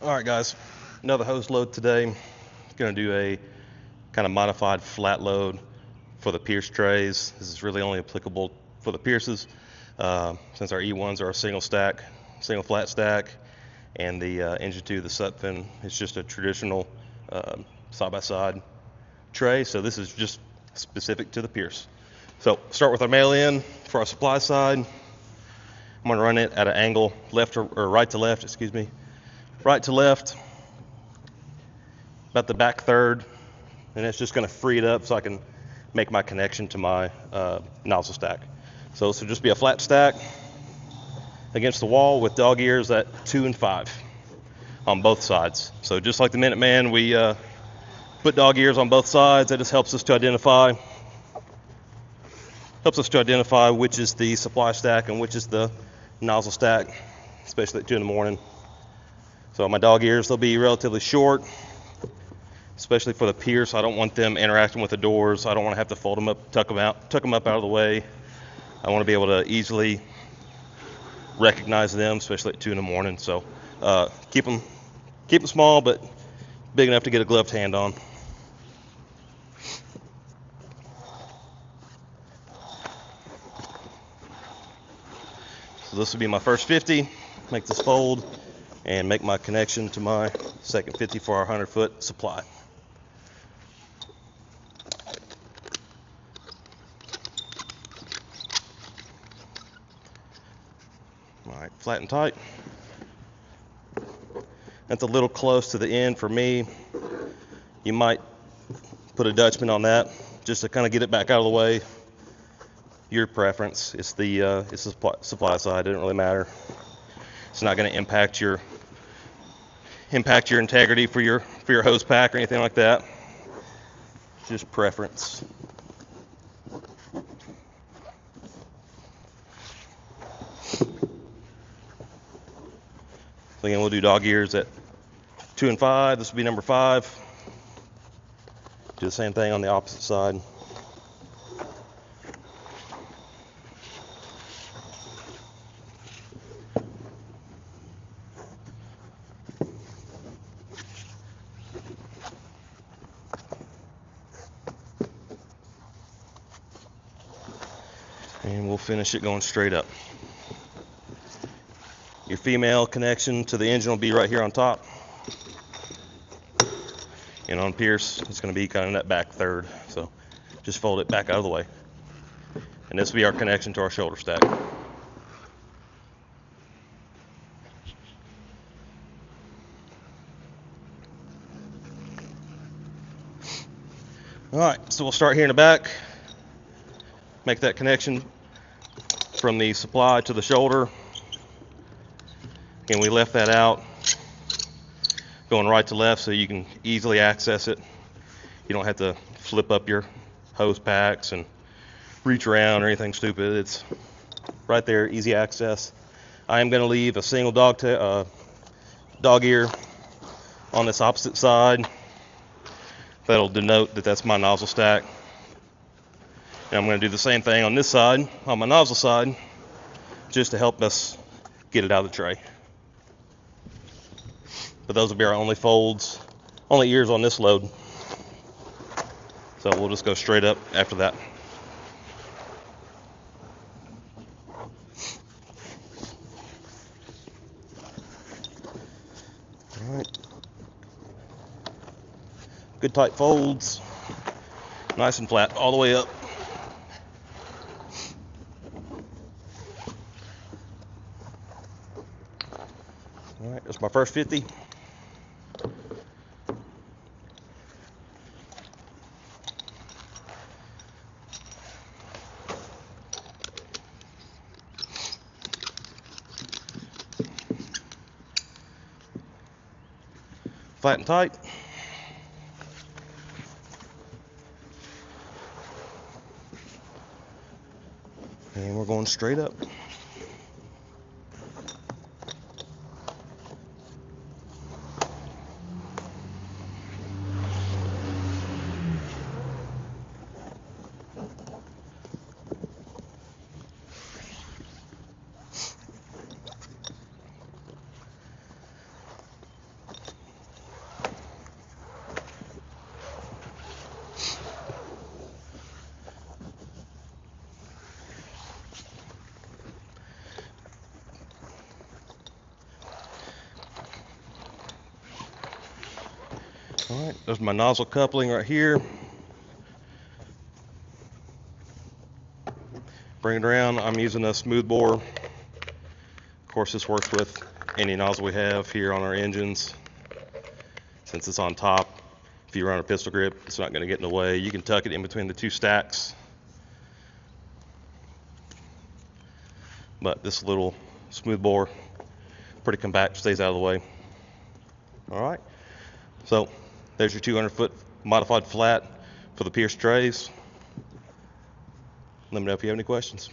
All right, guys, another hose load today. Going to do a kind of modified flat load for the Pierce trays. This is really only applicable for the Pierces since our E1s are a single flat stack, and the Engine 2, the Sutphen, is just a traditional side-by-side tray. So this is just specific to the Pierce. So start with our mail in for our supply side. I'm going to run it at an angle left or right to left, right to left, about the back third, and it's just going to free it up so I can make my connection to my nozzle stack. So this will just be a flat stack against the wall with dog ears at 2 and 5 on both sides. So just like the Minuteman, we put dog ears on both sides. That just helps us to identify which is the supply stack and which is the nozzle stack, especially at 2 in the morning. So my dog ears, they'll be relatively short, especially for the Pierce. I don't want them interacting with the doors. I don't want to have to fold them up, tuck them up out of the way. I want to be able to easily recognize them, especially at 2 in the morning. So keep them small, but big enough to get a gloved hand on. So this will be my first 50. Make this fold and make my connection to my second 50 for our 100-foot supply. All right, flat and tight. That's a little close to the end for me. You might put a Dutchman on that just to kind of get it back out of the way. Your preference. It's the supply side. It doesn't really matter. It's not going to impact your integrity for your hose pack or anything like that. It's just preference. So again, we'll do dog ears at 2 and 5. This will be number 5. Do the same thing on the opposite side. And we'll finish it going straight up. Your female connection to the engine will be right here on top. And on Pierce, it's going to be kind of that back third. So just fold it back out of the way. And this will be our connection to our shoulder stack. All right, so we'll start here in the back. Make that connection from the supply to the shoulder. And we left that out going right to left so you can easily access it. You don't have to flip up your hose packs and reach around or anything stupid. It's right there, easy access. I am going to leave a single dog ear on this opposite side. That'll denote that that's my nozzle stack. And I'm going to do the same thing on this side, on my nozzle side, just to help us get it out of the tray. But those will be our only ears on this load. So we'll just go straight up after that. All right. Good tight folds. Nice and flat all the way up. All right, that's my first 50. Flat and tight. And we're going straight up. All right, there's my nozzle coupling right here. Bring it around. I'm using a smooth bore. Of course, this works with any nozzle we have here on our engines. Since it's on top, if you run a pistol grip, it's not going to get in the way. You can tuck it in between the two stacks. But this little smooth bore, pretty compact, stays out of the way. All right, so there's your 200-foot modified flat for the Pierce trays. Let me know if you have any questions.